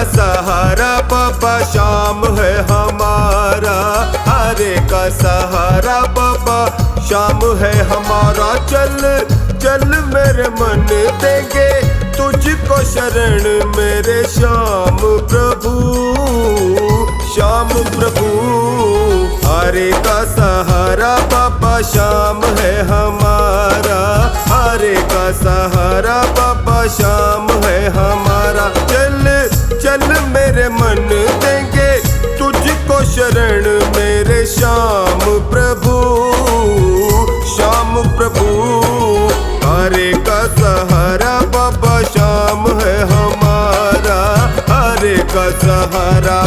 सहारा बाबा श्याम है हमारा, हरे का सहारा बाबा श्याम है हमारा। चल चल मेरे मन देंगे तुझको शरण मेरे श्याम प्रभु, श्याम प्रभु। हरे का सहारा बाबा श्याम है हमारा, हरे का सहारा बाबा श्याम है हमारा। चल चल मेरे मन देंगे तुझको शरण मेरे श्याम प्रभु, श्याम प्रभु। हरे का सहारा बाबा श्याम है हमारा, हरे का सहारा।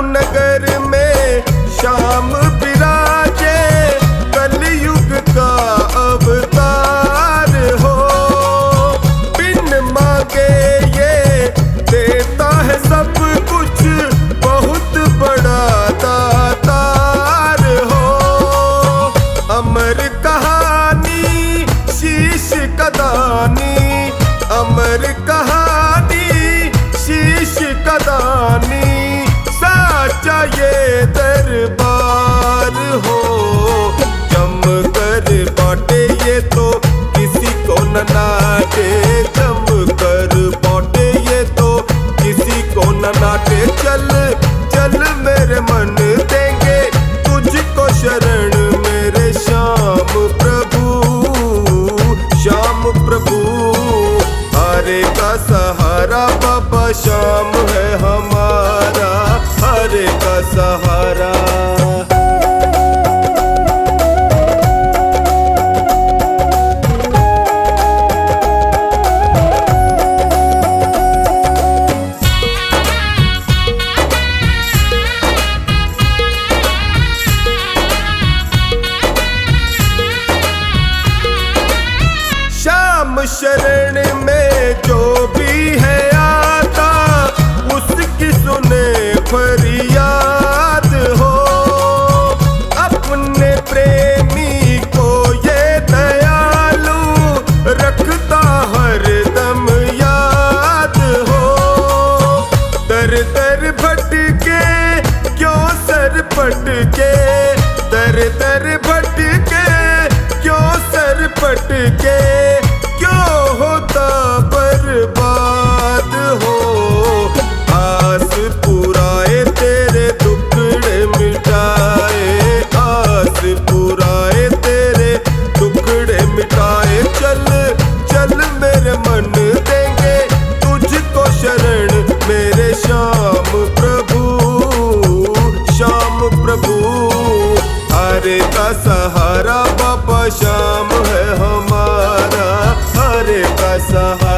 नगर में श्याम विराजे कलयुग का अवतार हो, बिन मांगे ये देता है सब कुछ, बहुत बड़ा दातार हो। अमर कहानी शीश का दानी, अमर कहानी शीश का दानी, साचा ये दरबार हो। जम कर बाटे ये तो किसी को न नाटे, जम कर बाटे ये तो किसी को न नाटे। चल चल मेरे मन देंगे तुझको शरण मेरे श्याम प्रभु, श्याम प्रभु। हरे का सहारा बाबा श्याम है हमारा, हरे का सहारा। श्याम शरण में जो भी है आता, उसकी सुने फरियाद हो। अपने प्रेमी को ये दयालु रखता हर दम याद हो। दर दर भटके क्यों सर पटके, दर दर भटके क्यों सर पटके, क्यों होता बर्बाद हो। आस पुराए तेरे टुकड़े मिटाए, आस पुराए तेरे टुकड़े मिटाए। चल चल मेरे मन देंगे तुझको शरण मेरे श्याम प्रभु, श्याम प्रभु। हरे का सहारा बाबा श्याम है हमारा, हरे का सहारा।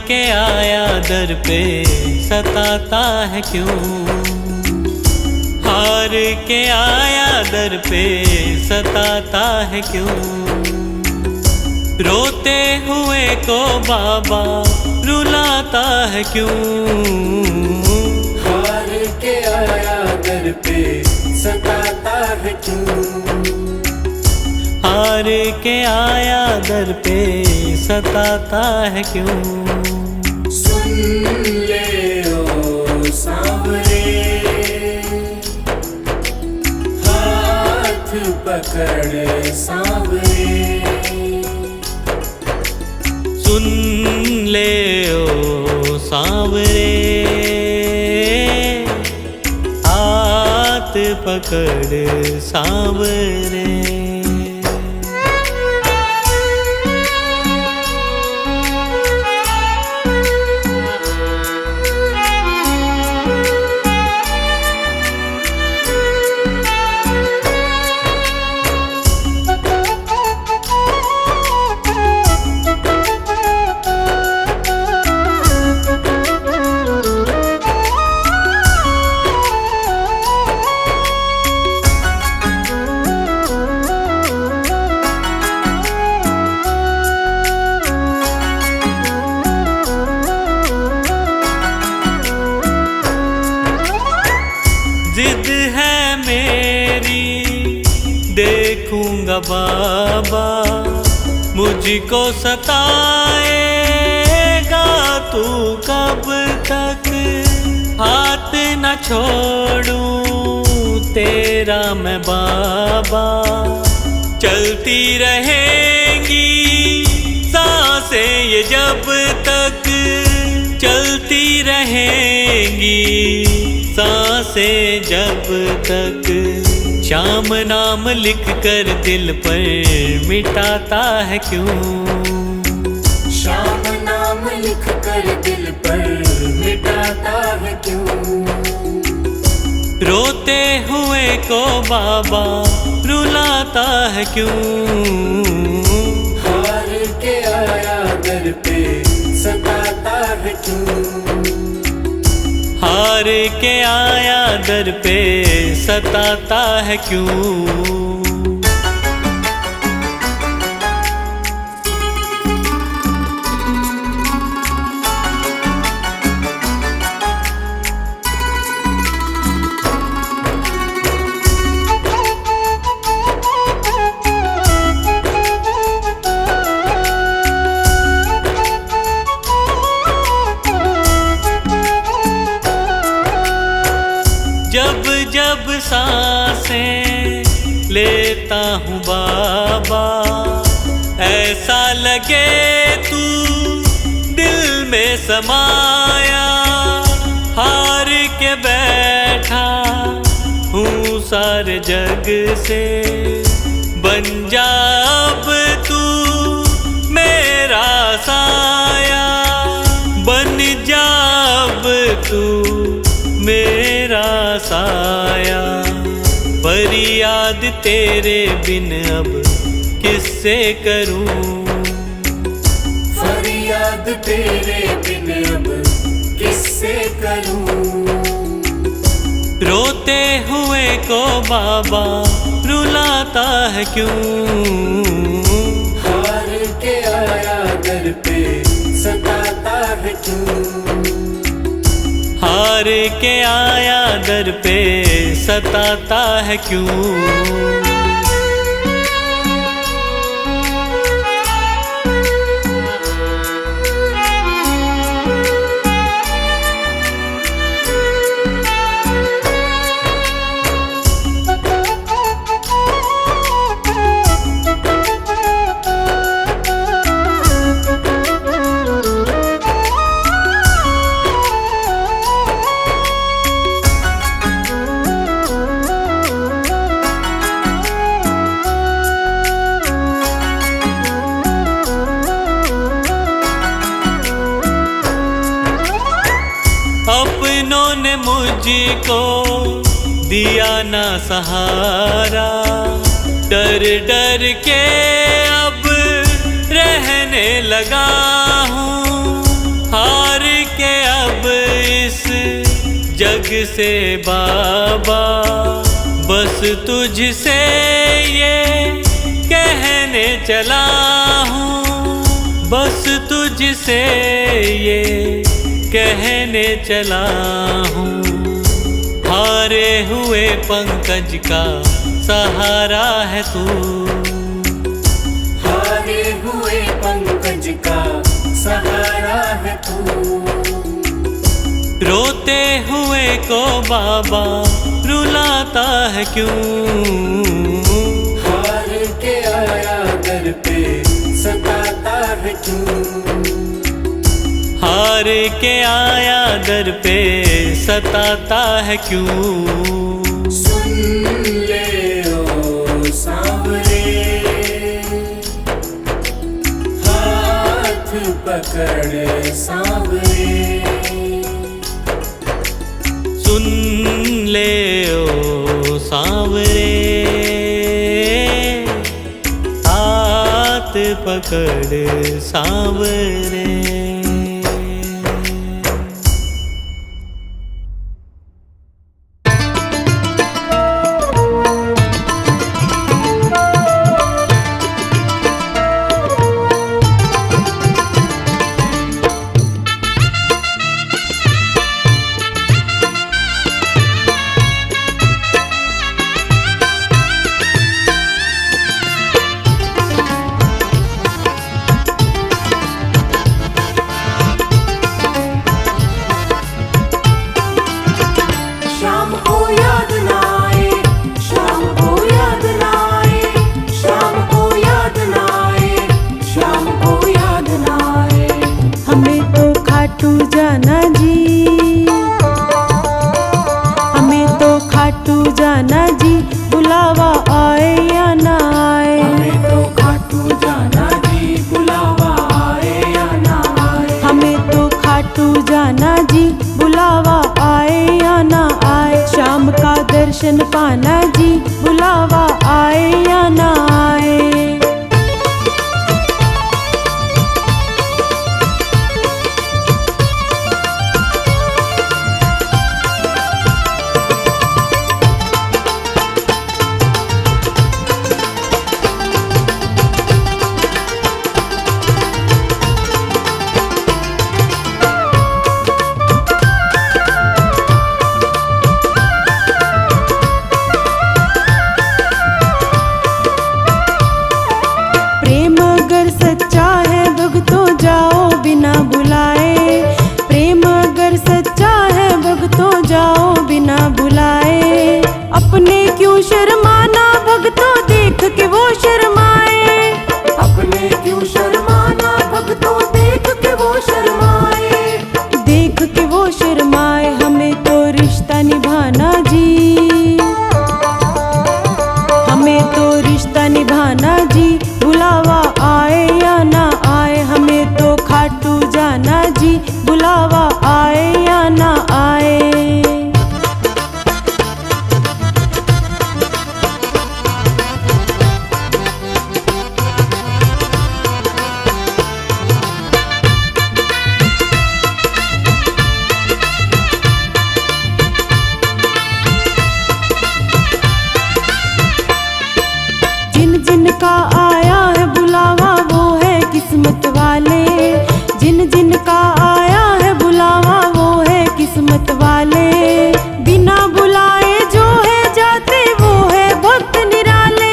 के आया दर पे सताता है क्यों, हार के आया दर पे सताता है क्यों। रोते हुए को बाबा रुलाता है क्यों, हार के आया दर पे सताता है क्यों, हार के आया दर पे सताता है क्यों। सुन ले ओ सांवरे, हाथ पकड़ सांवरे, सुन ले ओ सांवरे, हाथ पकड़ सांवरे। जिद है मेरी देखूंगा बाबा, मुझको सताएगा तू कब तक। हाथ न छोड़ूं तेरा मैं बाबा, चलती रहेंगी सांसें ये जब तक, चलती रहेंगी सांसें जब तक। श्याम नाम लिख कर दिल पर मिटाता है क्यों, श्याम नाम लिख कर दिल पर मिटाता है क्यों। रोते हुए को बाबा रुलाता है क्यों, हार के आया दर पे सताता है क्यों, हार के आया दर पे सताता है क्यों। जब जब सांसें लेता हूँ बाबा, ऐसा लगे तू दिल में समाया। हार के बैठा हूँ सारे जग से, बन जा अब तू मेरा साया, बन जा अब तू मेरा साया। फरियाद तेरे बिन अब किससे करूं, फरियाद तेरे बिन अब किससे करूं। रोते हुए को बाबा रुलाता है क्यों, हार के आया दर पे सताता है क्यों, हार के आया दर पे सताता है क्यों। अपनों ने मुझको दिया ना सहारा, डर डर के अब रहने लगा हूँ। जग से बाबा बस तुझसे ये कहने चला हूँ, बस तुझसे ये कहने चला हूँ। हारे हुए पंकज का सहारा है तू, हारे हुए पंकज का सहारा है तू। रोते हुए को बाबा रुलाता है क्यों, हार के आया दर पे सताता है क्यों, हार के आया दर पे सताता है क्यों। सुन ले ओ सांवरे, हाथ पकड़ सांवरे, सुन ले ओ सांवरे, हाथ पकड़ सांवरे। शाम को याद ना आए, शाम को याद ना आए, शाम को याद ना आए, शाम को याद ना आए। हमें तो खाटू जाना जी, हमें तो खाटू जाना जी, बुलावा आए या ना आए। हमें तो खाटू जाना जी, बुलावा आए या ना आए। हमें तो खाटू जाना जी, बुलावा आए या ना आए। शाम का दर्शन पाना जी, बुलावा आए या ना आए। प्रेम अगर सच्चा है भक्तों जाओ बिना बुलाए, प्रेम अगर सच्चा है भक्तों जाओ बिना बुलाए। अपने क्यों शर्माना भक्तों देख के वो शर्माए, अपने क्यों शर्माना भक्तों देख के वो शर्माए, देख के वो शर्माए। हमें तो रिश्ता निभाना जी, हमें तो रिश्ता निभाना जी, बुलावा आए या ना आए। हमें तो खाटू जाना जी, बुलावा आए या ना आए। जिन जिन का आया है बुलावा वो है किस्मत वाले, जिन जिन का आया है बुलावा वो है किस्मत वाले। बिना बुलाए जो है जाते वो है भक्त निराले,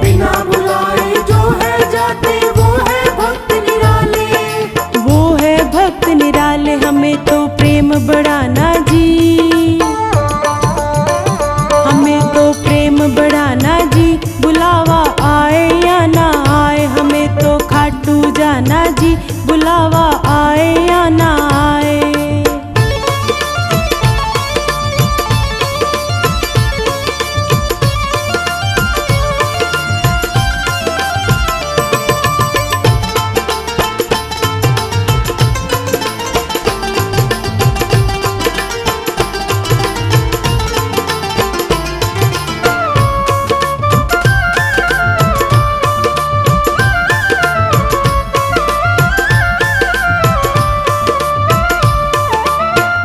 बिना बुलाए जो है जाते वो है भक्त निराले, वो है भक्त निराले। हमें तो प्रेम बढ़ाना जी, हमें तो प्रेम बढ़ाना जी, बुलावा आए या ना आए। हमें तो खाटू जाना जी, बुलावा आए या ना आए।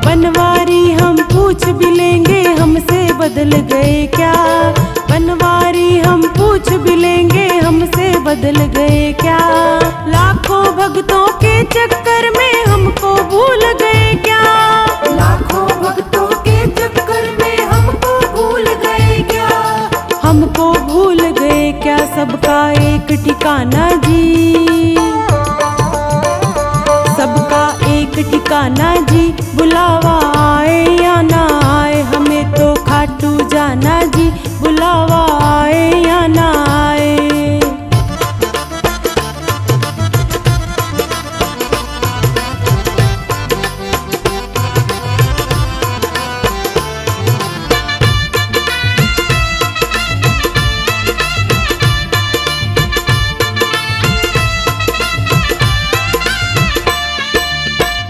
बनवारी हम पूछ भी लेंगे हमसे बदल गए क्या। बनवारी हम पूछ भी लेंगे हमसे बदल गए क्या। लाखों भक्तों के चक्कर में हमको भूल गए क्या। लाखों भक्तों के चक्कर में हमको भूल गए क्या। हमको भूल गए क्या। सबका एक ठिकाना जी, सबका एक ठिकाना जी। बुलावा आए या ना आए हमें तो खाटू जाना जी। बुलावा आए या ना आए।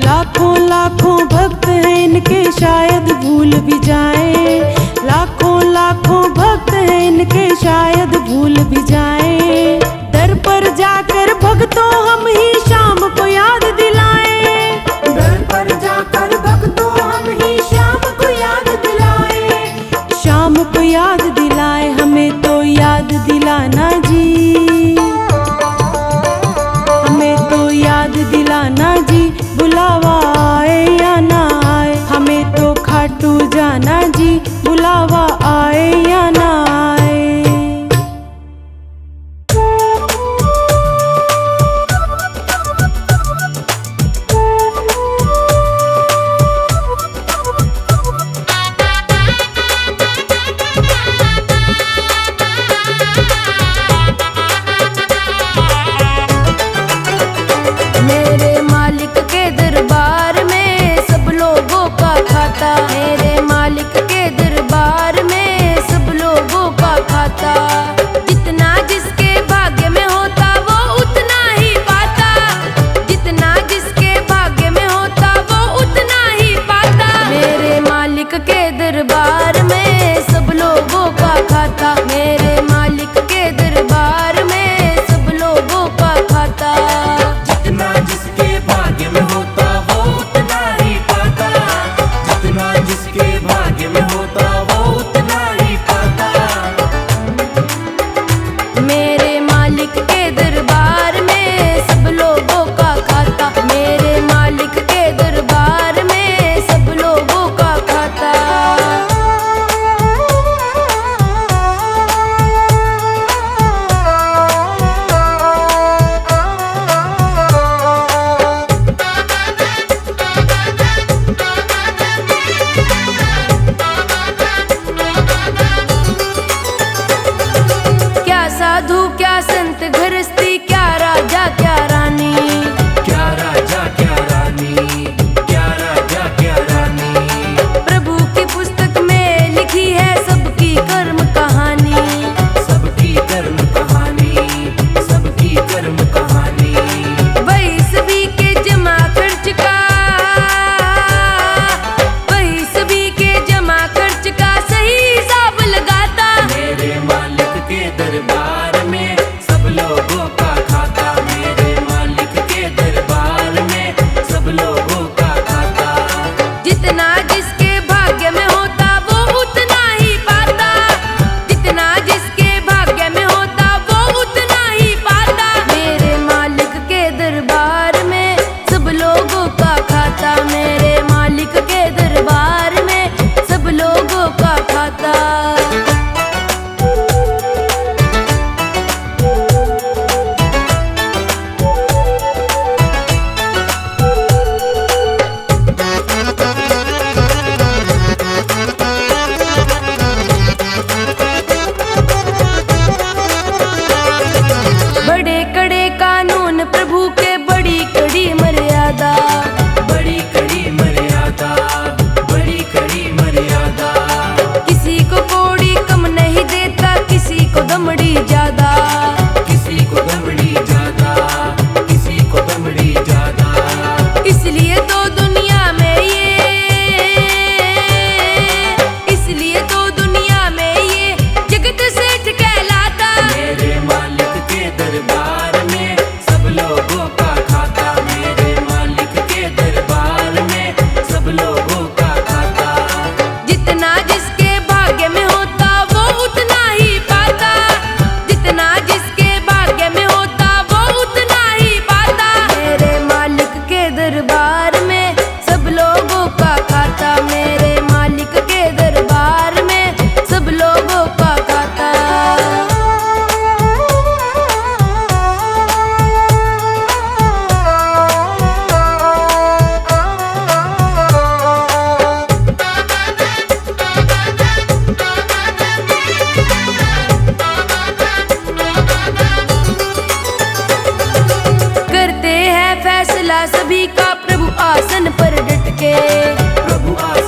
लाखों लाखों भक्त हैं इनके शायद भूल भी जाएं। लाखों लाखों भक्त हैं इनके शायद भूल भी जाएं। दर पर जाकर भक्तों हम ही शाम को याद दिलाएं। दर पर जाकर भक्तों हम ही शाम को याद दिलाए। शाम को याद दिलाए हमें तो याद दिलाना जी। हमें तो याद दिलाना जी। बुलावा आए या ना आए हमें तो खाटू जाना जी।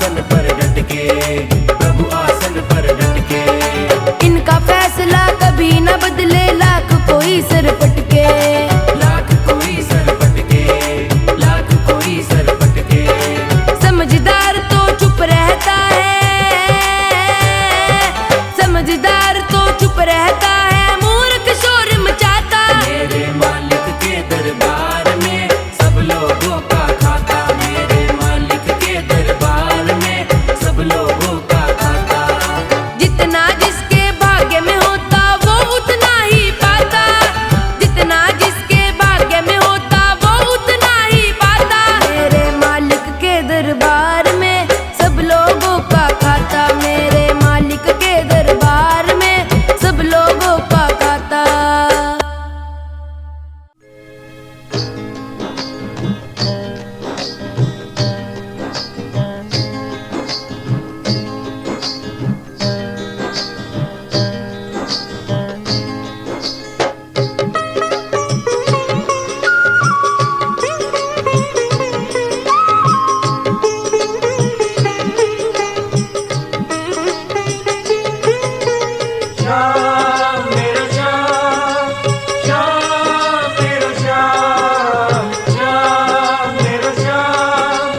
आसन पर डट के, प्रभु आसन पर डट के। इनका फैसला कभी न बदले, लाख कोई सर पटके। लाख कोई सर पटके, लाख कोई सर पटके। समझदार तो चुप रहता है, समझदार तो चुप रहता है, मूर्ख शोर मचाता। मेरे मालिक के दरबार में सब लोगों का खाता, मेरे मालिक के दरबार में सब लोगों का खाता। जितना जिसके भाग्य में होता वो उतना ही पाता, जितना जिसके भाग्य में होता वो उतना ही पाता। मेरे मालिक के दरबार में सब लोगों का खाता, मेरे मालिक के दरबार में सब लोगों का खाता। श्याम मेरा श्याम, श्याम मेरा श्याम, श्याम मेरा श्याम,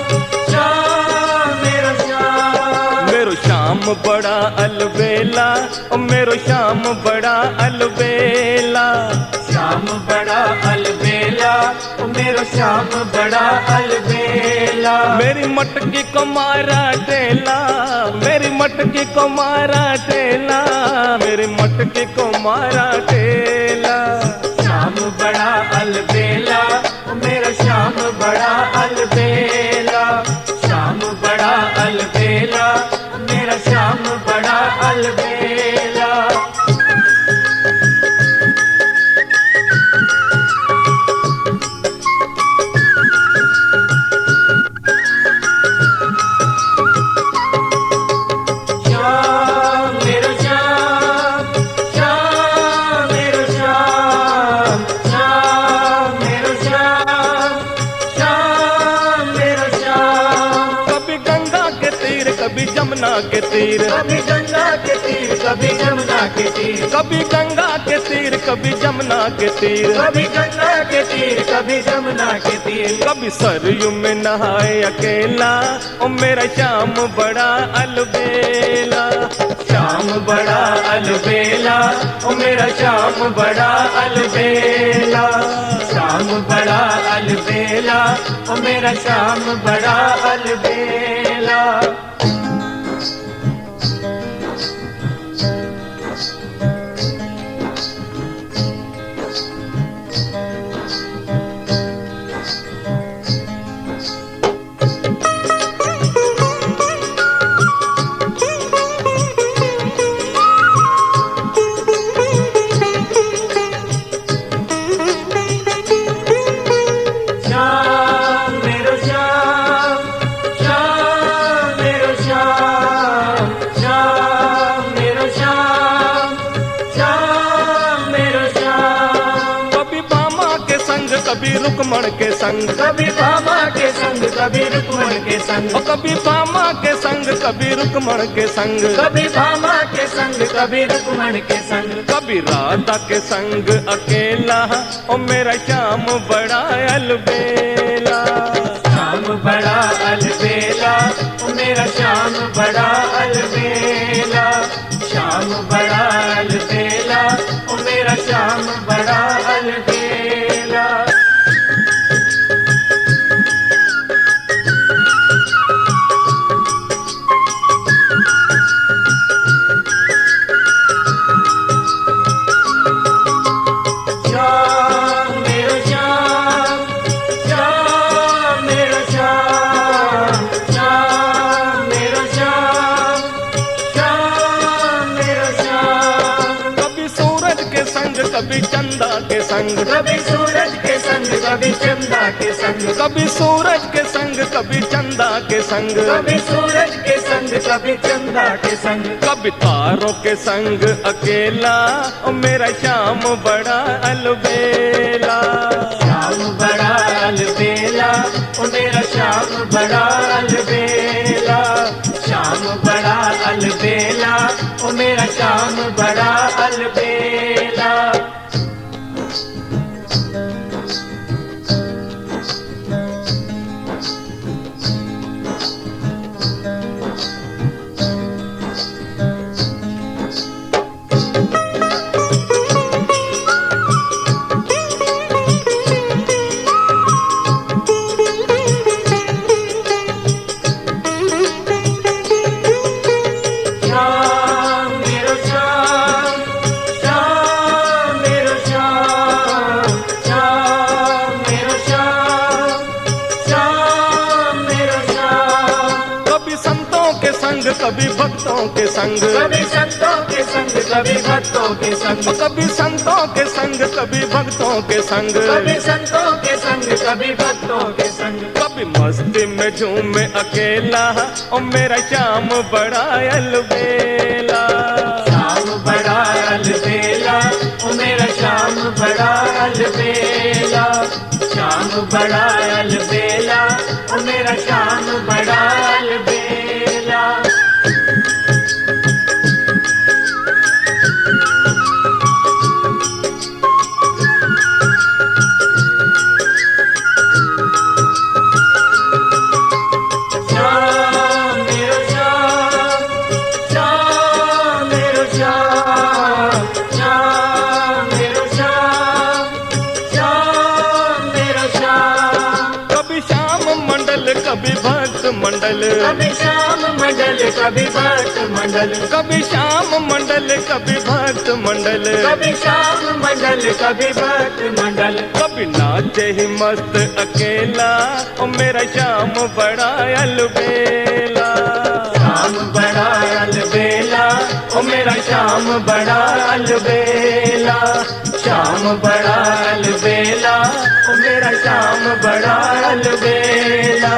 श्याम मेरा श्याम। मेरो श्याम बड़ा अलबेला, ओ मेरो श्याम बड़ा अलबेला। श्याम बड़ा अलबेला, ओ मेरो श्याम बड़ा अलबेला। मेरी मटकी को मारा टेला, मेरी मटकी को मारा टेला, मेरी मटकी को मारा टेला। श्याम बड़ा अलबेला, ओ मेरा श्याम बड़ा अलबेला। श्याम बड़ा अलबेला, ओ मेरा श्याम बड़ा अलबेला। श्याम मेरा श्याम, श्याम मेरा श्याम, श्याम मेरा श्याम, श्याम मेरा श्याम। कभी गंगा के तीर, कभी जमुना के तीर, कभी गंगा के तीर, कभी जमुना के तीर, कभी गंगा के तीर, कभी जमुना के तीर। कभी गंगा के तीर, कभी जमुना के तीर। कभी सरयू में नहाए अकेला, ओ मेरा श्याम बड़ा अलबेला। श्याम बड़ा अलबेला, ओ मेरा श्याम बड़ा अलबेला। श्याम बड़ा अलबेला, ओ मेरा श्याम बड़ा अलबेला। श्याम मेरो श्याम, श्याम मेरो श्याम, श्याम मेरो श्याम, श्याम मेरो श्याम। कभी भामा के संग, कभी रुक्मण के संग, कभी भामा के संग, कभी रुक्मण के संग, ओ कभी भामा के संग, कभी रुक्मण के संग। कभी भामा के संग, कभी रुक्मण के संग। कभी राधा के संग अकेला, ओ मेरा श्याम बड़ा अलबेला। श्याम बड़ा अलबेला, ओ मेरा श्याम बड़ा अलबेला। श्याम बड़ा अलबेला, ओ मेरा श्याम बड़ा अलबेला। श्याम मेरो श्याम, श्याम मेरो श्याम, श्याम मेरो श्याम, श्याम मेरो श्याम। कभी सूरज के संग, कभी चंदा के संग, कभी सूरज के संग, कभी चंदा के संग, कभी सूरज के संग, कभी चंदा के संग। कभी सूरज के संग, कभी चंदा के संग। कभी तारों के संग अकेला, ओ मेरा श्याम बड़ा अलबेला। श्याम बड़ा अलबेला, ओ मेरा श्याम बड़ा अलबेला। श्याम बड़ा अलबेला। कभी भक्तों के संग, कभी संतों के संग, कभी भक्तों के संग, कभी संतों के संग, कभी भक्तों के संग, कभी संतों के संग, कभी भक्तों के संग। कभी मस्ती में झूमे अकेला, ओ मेरा श्याम बड़ा अलबेला। श्याम बड़ा अलबेला, ओ मेरा श्याम बड़ा अलबेला। श्याम बड़ा अलबेला, ओ मेरा श्याम बड़ा अलबेला। कभी भक्त मंडल, कभी श्याम मंडल, कभी भक्त मंडल, कभी श्याम मंडल, कभी भक्त मंडल, कभी श्याम मंडल, कभी भक्त मंडल। कभी नाचे ही मस्त अकेला, ओ मेरा श्याम बड़ा अलबेला। श्याम बड़ा अलबेला, ओ मेरा श्याम बड़ा अलबेला। श्याम बड़ा अलबेला, ओ मेरा श्याम बड़ा अलबेला।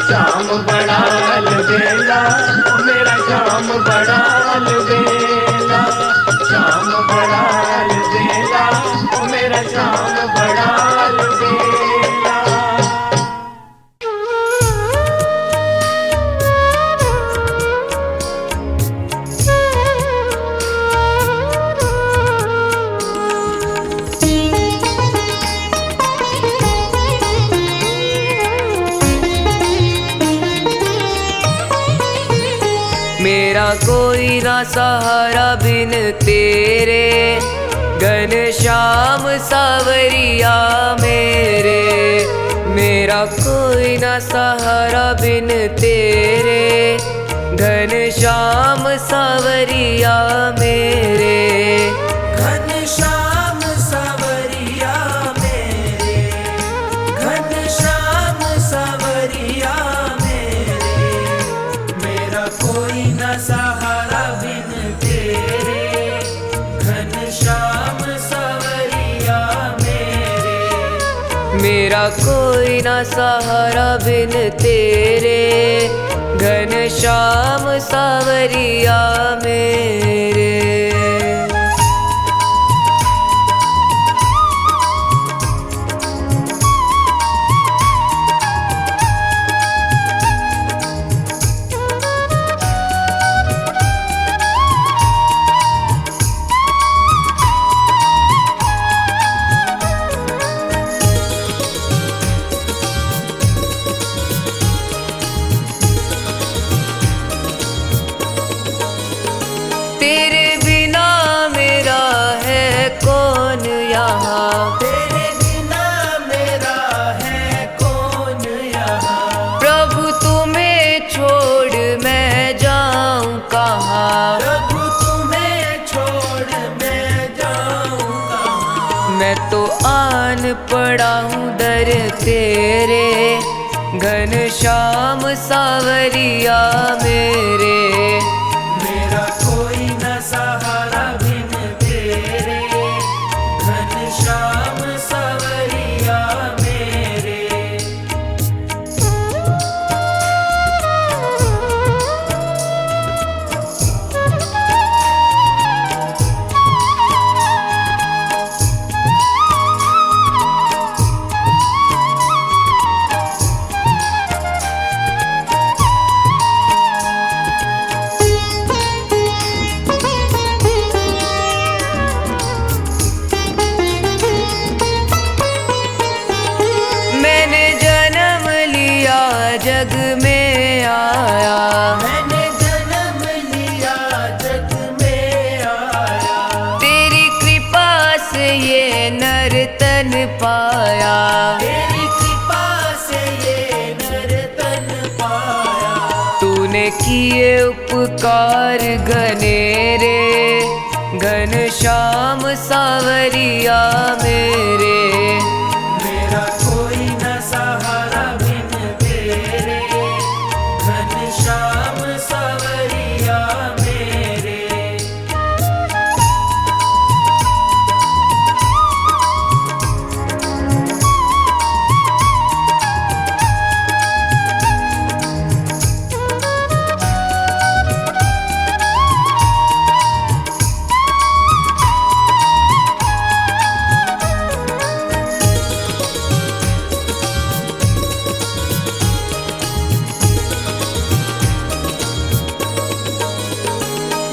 श्याम बड़ा अलबेला, ओ मेरा श्याम बड़ा अलबेला। श्याम बड़ा अलबेला, ओ मेरा श्याम बड़ा अलबेला। मेरा कोई ना सहारा बिन तेरे, घनश्याम सावरिया मेरे। मेरा कोई ना सहारा बिन तेरे, घनश्याम सावरिया मेरे। घनश्याम सावरिया मेरे, घनश्याम सावरिया मेरे। मेरा कोई न सहारा बिन तेरे, घनश्याम सावरिया मेरे। मेरा कोई न सहारा बिन तेरे, घनश्याम सावरिया मेरे। तेरे बिना मेरा है कौन यहाँ, तेरे बिना मेरा है कौन यहाँ। प्रभु तुम्हें छोड़ मैं जाऊँ कहाँ, प्रभु तुम्हें छोड़ मैं जाऊँ कहाँ। मैं तो आन पड़ा हूँ दर तेरे, घनश्याम सावरिया मेरे। मेरा कोई न सहारा बिन तेरे, घनश्याम सावरिया मेरे। किए उपकार घनेरे, घनश्याम सावरिया मेरे। मेरा कोई न सहारा बिन तेरे, घनश्याम सावरिया मेरे।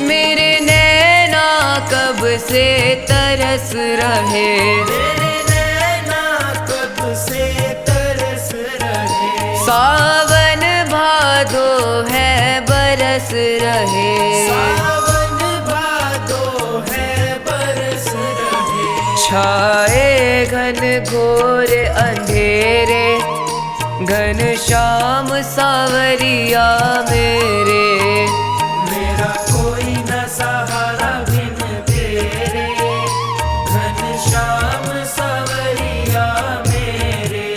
मेरे नैना कब से तरस रहे, तेरे नैना कब से तरस रहे। सावन भादो है बरस रहे। सावन भादो है बरस रहे। छाए घन घोर अंधेरे, घनश्याम सावरिया मेरे। मेरा कोई न सहारा बिन तेरे, घनश्याम सावरिया मेरे।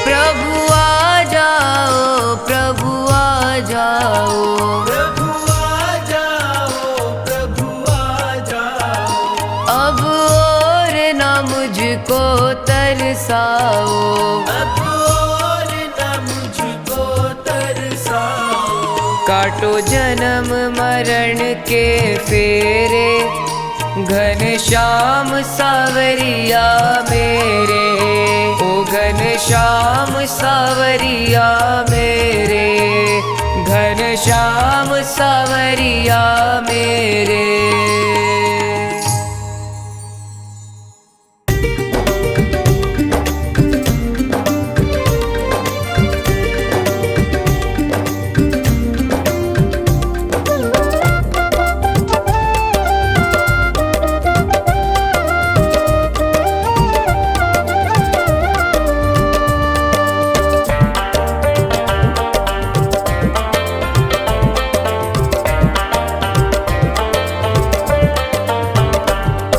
प्रभु आ जाओ, प्रभु आ जाओ, प्रभु आ जाओ, प्रभु आ जाओ। अब और न मुझको तरसाओ। अब और न मुझको तरसाओ। काटो जन्म मरण के फेरे, घनश्याम सावरिया मेरे। ओ घनश्याम सावरिया मेरे, घनश्याम सावरिया मेरे।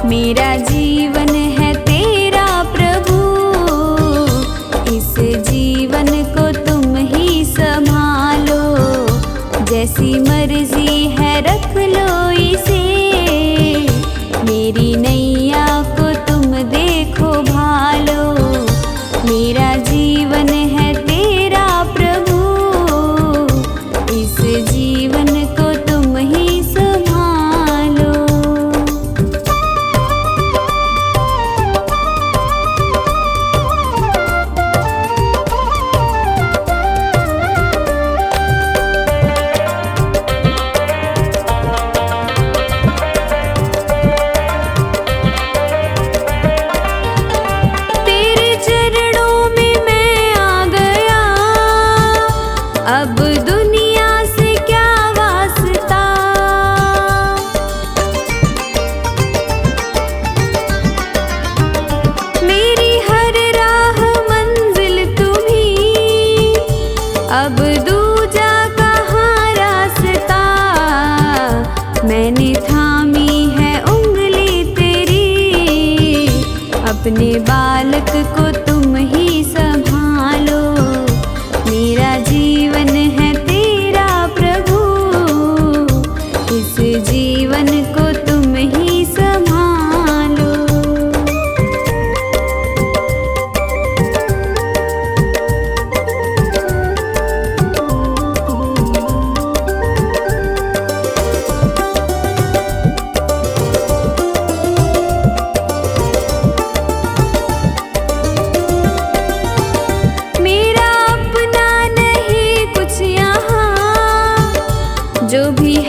मेरा जीवन है तेरा प्रभु, इस जीवन को तुम ही संभालो। जैसी मर्जी है रख लो इसे, मेरी नैया को तुम देखो भालो। मेरा जीवन है तेरा प्रभु, इस जीवन को तुम ही संभालो। तेरे चरणों में मैं आ गया, अब दुनिया से क्या वास्ता। मेरी हर राह मंजिल तुम्ही, अब दूजा कहाँ रास्ता। मैंने थामी है उंगली तेरी, अपने बालक को तुम ही संभालो। मेरा जीवन है तेरा प्रभु, इस जीवन को तुम ही संभालो।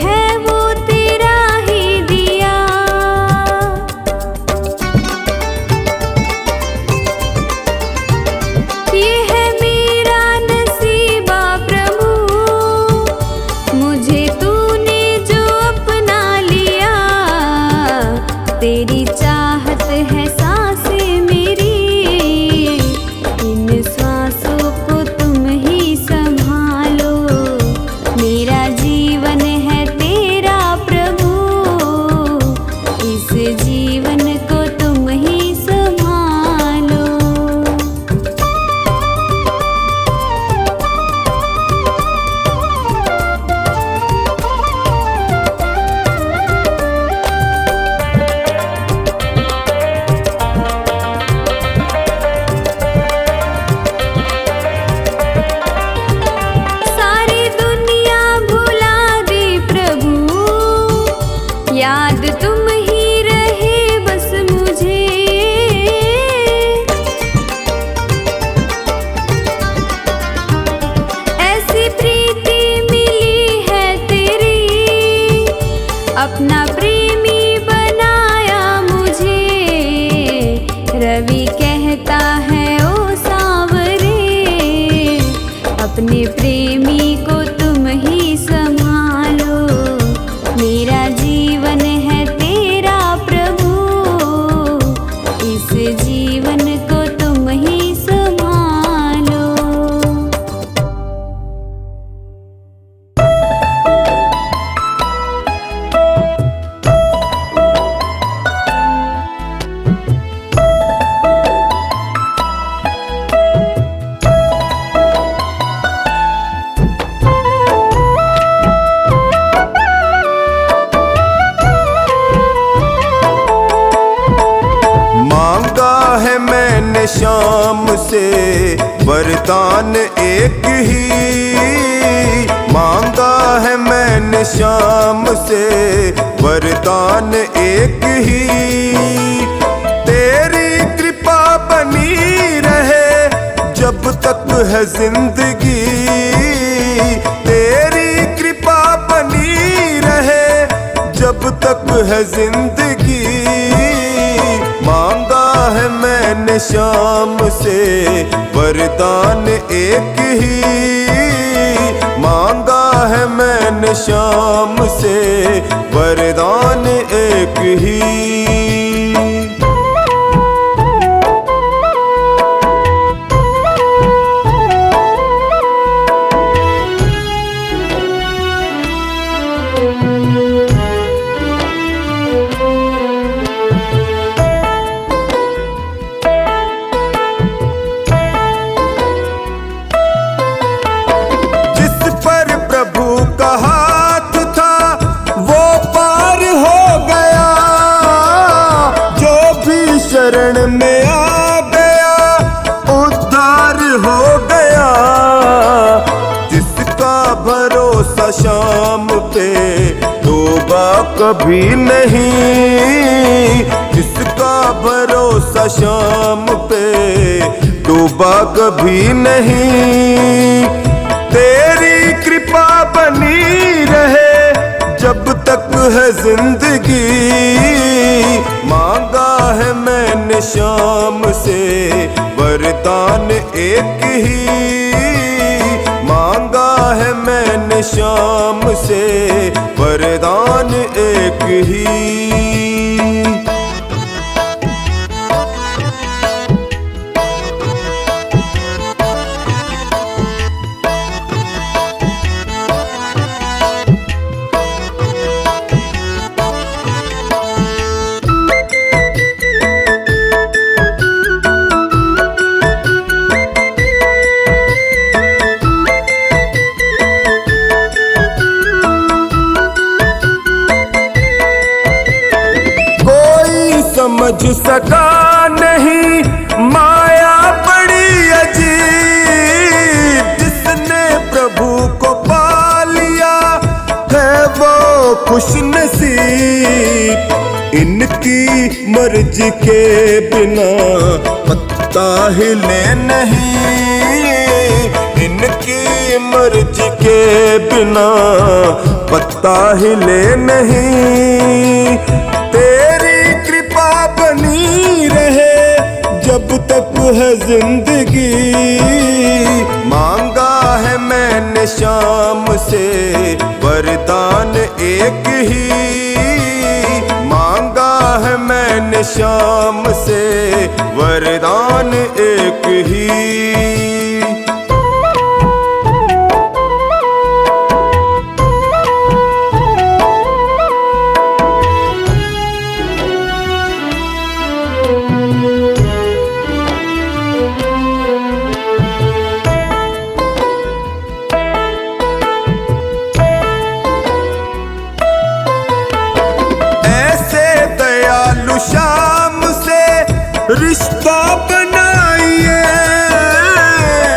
है वो तेरा ही दिया। ये है मेरा नसीबा प्रभु, मुझे तूने जो अपना लिया। तेरी चाहत है सांसें मेरी, इन श्वासों को तुम ही संभालो। मेरा जीवन है तेरा प्रभु, इस जीवन को तुम ही संभालो। सारी दुनिया भुला दे प्रभु, याद तुम ही रहे बस मुझे। ऐसी प्रीति मिली है तेरी, अपना प्रेमी बनाया मुझे। रवि कहता है ओ सांवरे, अपने प्रेमी को तुम ही संभालो। मेरा जीवन है तेरा प्रभु, इस जीवन को तुम ही संभालो। मांगा है मैंने शाम से वरदान एक ही। मांगा है मैंने शाम से वरदान एक ही। तेरी कृपा बनी रहे जब तक है जिंदगी। तेरी कृपा बनी रहे जब तक है जिंदगी। मांगा है मैंने शाम से वरदान एक ही। मांगा है मैंने शाम से वरदान एक ही। शरण में आ गया उद्धार हो गया। जिसका भरोसा शाम पे डूबा कभी नहीं। जिसका भरोसा शाम पे डूबा कभी नहीं। तेरी कृपा बनी रहे जब तक है जिंदगी। मांगा है मैंने शाम से वरदान एक ही। मांगा है मैंने शाम से वरदान एक ही। समझ सका नहीं माया बड़ी अजीब। जिसने प्रभु को पा लिया है वो खुश नसीब। इनकी मर्जी के बिना पत्ता हिले नहीं। इनकी मर्जी के बिना पत्ता हिले नहीं। तेरी कृपा बनी रहे जब तक है जिंदगी। मांगा है मैंने शाम से वरदान एक ही। मांगा है मैंने शाम से वरदान एक ही। शाम से रिश्ता बनाइए,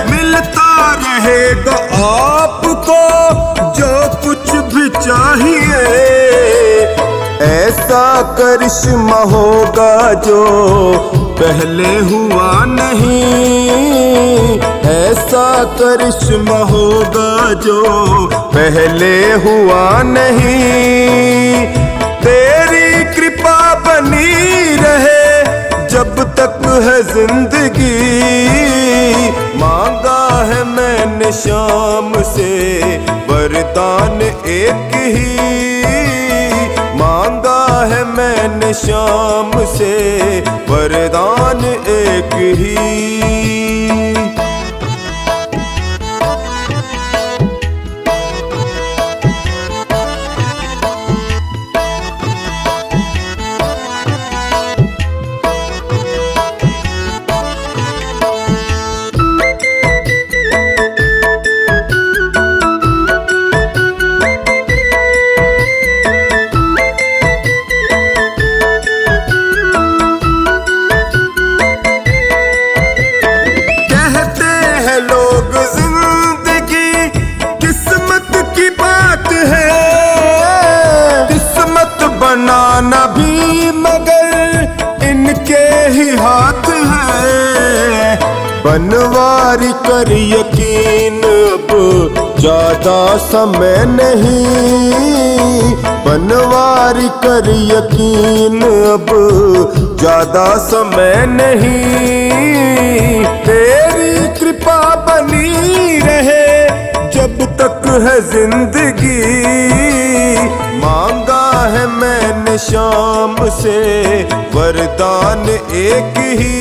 मिलता रहेगा आपको जो कुछ भी चाहिए। ऐसा करिश्मा होगा जो पहले हुआ नहीं। ऐसा करिश्मा होगा जो पहले हुआ नहीं। तेरी कृपा बनी रहे जब तक है जिंदगी। मांगा है मैंने शाम से वरदान एक ही। मांगा है मैंने शाम से वरदान एक ही। बनाना भी मगर इनके ही हाथ है। बनवारी कर यकीन अब ज्यादा समय नहीं। बनवारी कर यकीन अब ज्यादा समय नहीं। तेरी कृपा बनी रहे जब तक है जिंदगी। मांगा है मैंने शाम से वरदान एक ही।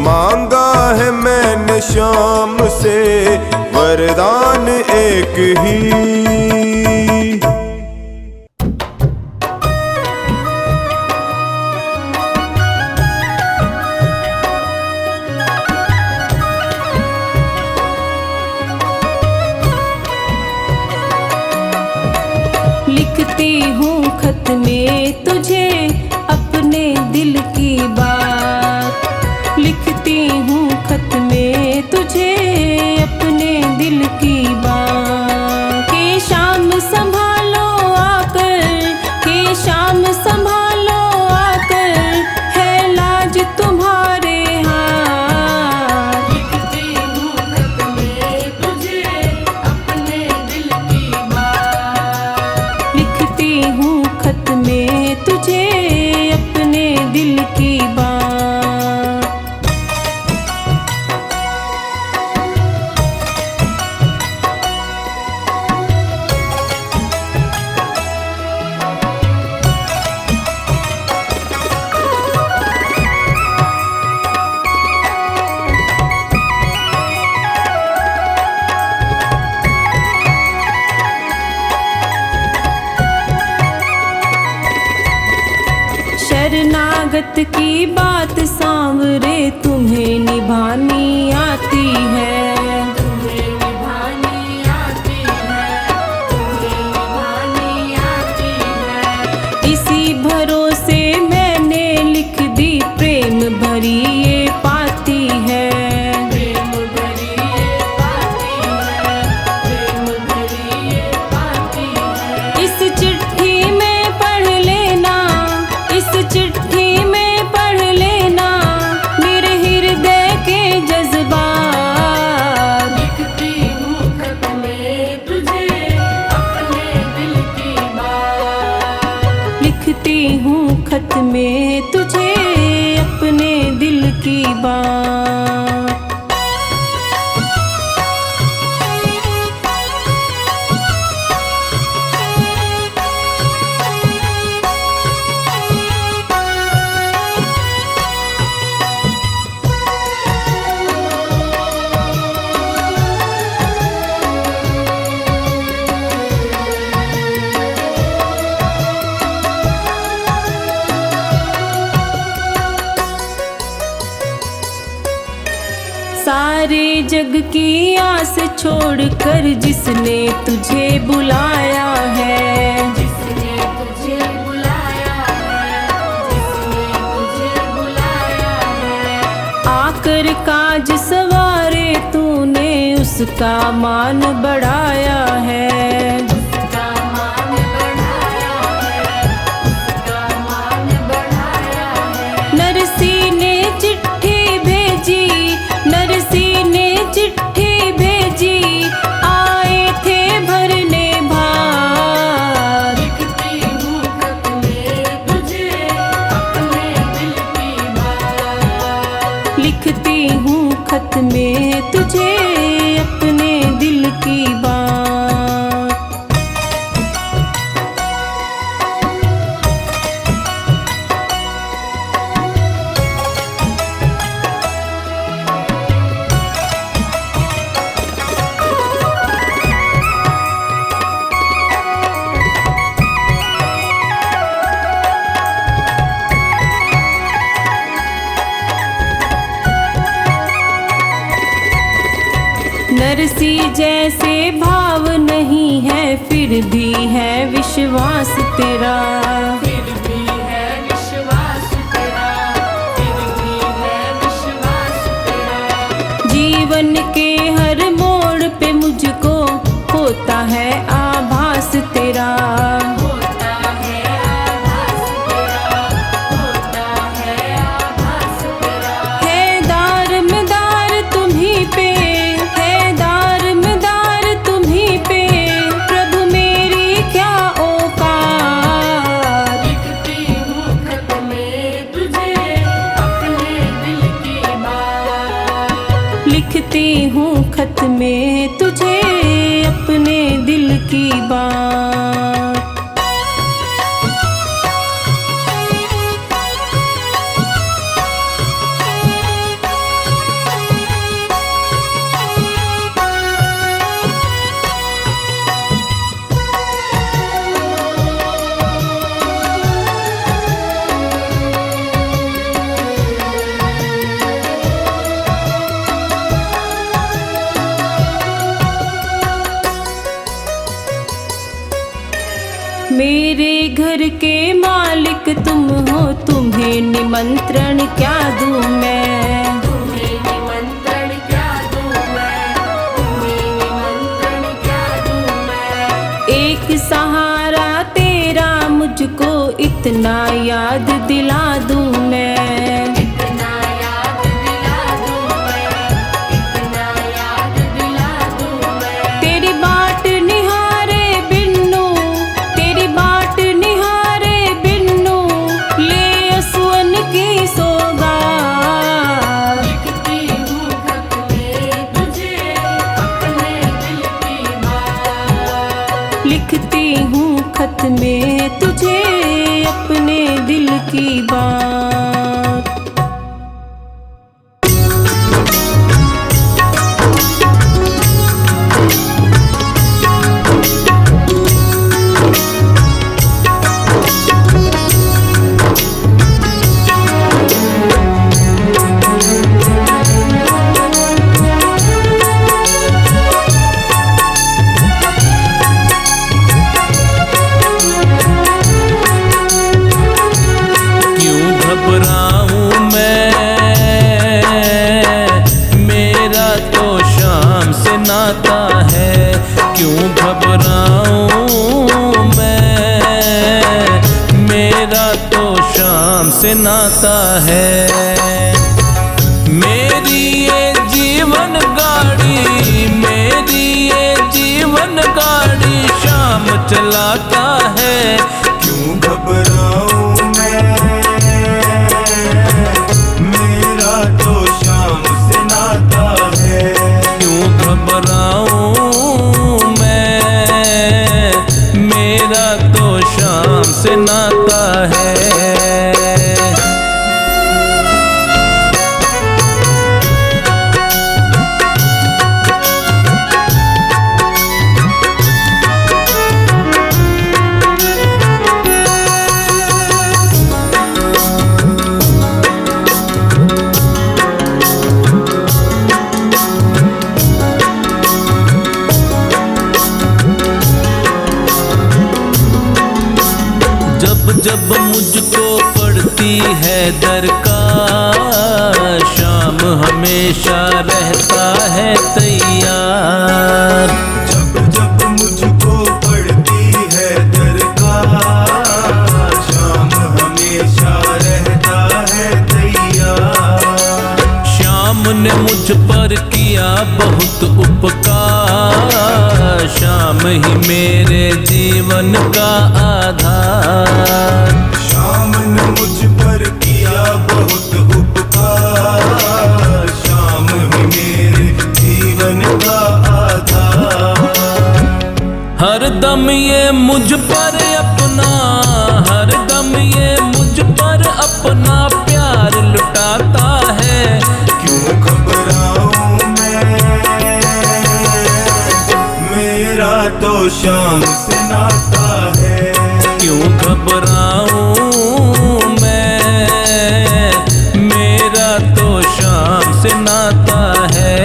मांगा है मैंने शाम से वरदान एक ही। लिखती हूँ खत में तुझे अपने दिल की बात। लिखती हूँ खत में तुझे अपने दिल की बात। कि शाम संभालो आकर, कि शाम संभालो आकर, है लाज तुम्हारे हाथ। लिखती हूँ खत में तुझे अपने दिल की बात। लिखती हूँ खत में तुझे अपने दिल की बात। शरणागत की बात सांवरे तुम्हें निभानी आती है। तुम्हें निभानी आती है, तुम्हें निभानी आती है। इसी भरोसे मैंने लिख दी प्रेम भरी ये पाती है। प्रेम भरी ये पाती है, प्रेम भरी ये पाती है। इस चिट्ठी में पढ़ लेना, इस चिट्ठी में पढ़ लेना मेरे हृदय के जज्बात। खत में तुझे अपने दिल की बात। सारे जग की आस छोड़कर जिसने तुझे बुलाया है, जिसने तुझे बुलाया है, जिसने तुझे बुलाया है, आकर काज सवारे तूने उसका मान बढ़ाया है। उसका मान बढ़ाया है, उसका मान बढ़ाया है। नरसी ने चिट्ठी भेजी, नरसी ने चिट्ठी भेजी, आए थे भरने भार। लिखती हूँ खत में तुझे अपने दिल की बात। लिखती हूँ खत में तुझे अपने दिल की बात। नरसी जैसे भाव नहीं है फिर भी है विश्वास तेरा, फिर भी है विश्वास तेरा, फिर भी है विश्वास तेरा। जीवन के हर मोड़ पे मुझको होता है आभास तेरा। होता है आभास तेरा, होता है आभास तेरा। है दार मदार तुम्हीं पे, है दार मदार तुम्हीं पे, प्रभु मेरी क्या औकात। लिखती हूँ खत में तुझे अपने दिल की बात। लिखती हूँ खत में तुझे अपने दिल की बात। मेरे घर के मालिक तुम हो, तुम्हें निमंत्रण क्या दूं मैं। तुम्हें निमंत्रण क्या दूं मैं, तुम्हें निमंत्रण क्या दूं मैं। एक सहारा तेरा मुझको इतना याद दिला दूं मैं। इतना याद दिला दूं मैं, इतना याद दिला दूं मैं। तेरी बाट निहारे बिन्नू, तेरी बाट निहारे बिन्नू, ले असुअन की सौगात। लिखती हूँ खत में तुझे अपने दिल की बात। लिखती हूँ खत में तुझे अपने दिल की बात। क्यों घबराऊं मैं, मेरा तो शाम से नाता है। मेरी ये जीवन गाड़ी, मेरी ये जीवन गाड़ी शाम चलाता है। क्यों घबराऊं मैं, शाम से नाता है। जब मुझको पड़ती है दरकार, शाम हमेशा रहता है तैयार। जब जब मुझको पड़ती है दरकार, शाम हमेशा रहता है तैयार। शाम ने मुझ पर किया बहुत उपकार, शाम ही मेरे जीवन का आधार। शाम ने मुझ पर किया बहुत उपकार, शाम ही मेरे जीवन का आधार। हर दम ये मुझ पर अपना, हर दम ये मुझ पर अपना प्यार लुटाता है। क्यों घबराऊं मैं, मेरा तो शाम से नाता है। क्यों घबराऊं मैं, मेरा तो शाम से नाता है।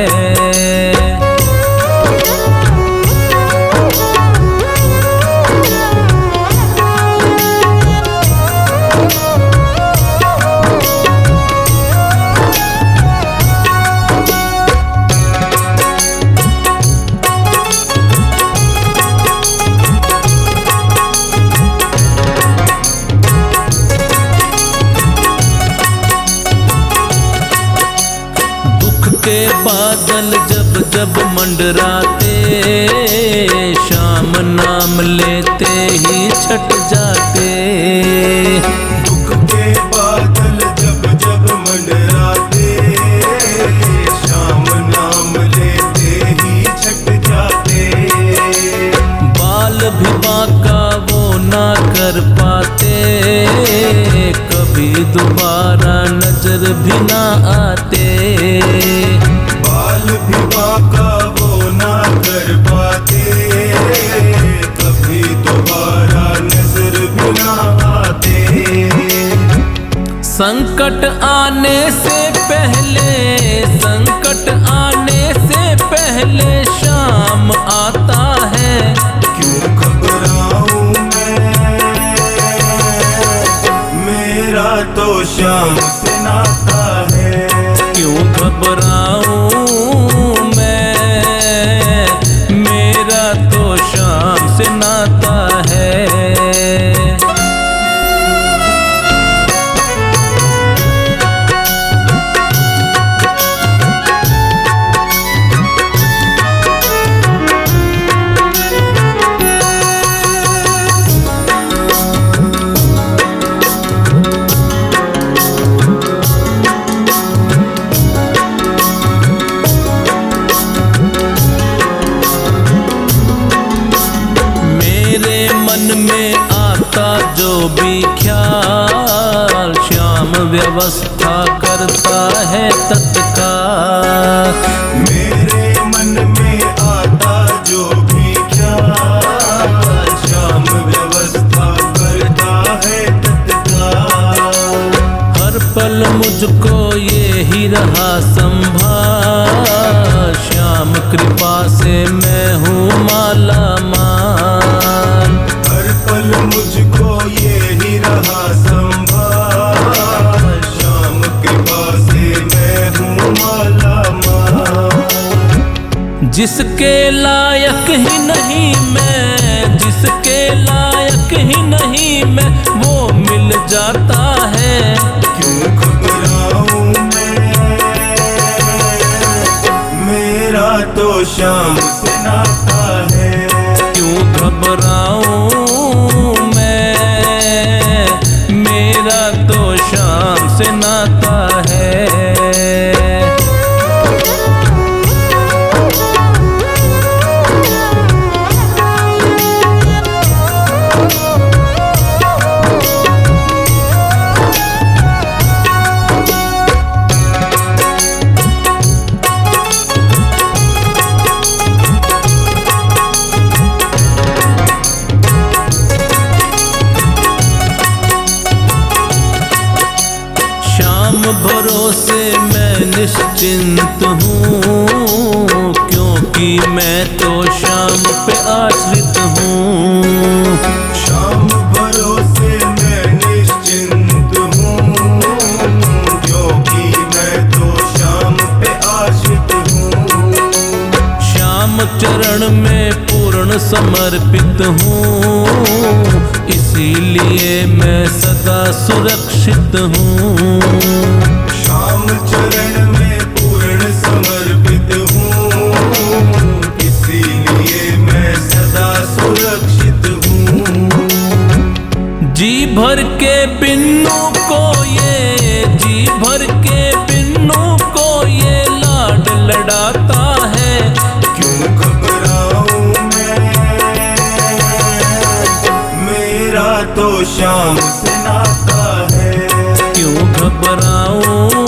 के बादल जब जब मंडराते, शाम नाम लेते ही छट जाते। दुख के बादल जब जब मंडराते, शाम नाम लेते ही छट जाते। बाल भी बांका वो ना कर पाते, कभी दोबारा नजर भी ना आते। बाल भी बांका वो ना कर पाते, कभी दोबारा नजर भी ना आते। संकट आने से पहले, संकट आने से पहले शाम आता है। क्यों घबराऊं मैं, मेरा तो शाम से नाता है। क्यों घबराऊं मैं, मेरा तो शाम से नाता है। जो भी ख्याल, श्याम व्यवस्था करता है तत्काल। मेरे मन में आता जो भी ख्याल, श्याम व्यवस्था करता है तत्काल। हर पल मुझको ये ही रहा संभाल, श्याम कृपा से मैं हूँ माला माल। हर पल मुझको ये ही रहा संभाल, श्याम कृपा से मैं हूँ माला माल। जिसके लायक ही नहीं मैं, जिसके लायक ही नहीं मैं, वो मिल जाता है। क्यों घबराऊं मैं, मेरा तो शाम से नाता है। क्यों घबराऊं मैं, मेरा तो शाम से नाता है। भरोसे मैं निश्चिंत हूँ, क्योंकि मैं तो श्याम पे आश्रित हूँ। श्याम भरोसे मैं निश्चिंत हूँ, क्योंकि मैं तो श्याम पे आश्रित हूँ। श्याम चरण में पूर्ण समर्पित हूँ, इसीलिए मैं सदा सुरक्षित हूँ। श्याम चरण में पूर्ण समर्पित हूँ, इसीलिए मैं सदा सुरक्षित हूँ। जी भर के बिन्नू को ये, जी भर के बिन्नू को ये लाड लड़ाता है। क्यों घबराऊं मैं, मेरा तो श्याम से नाता है। क्यों घबराऊं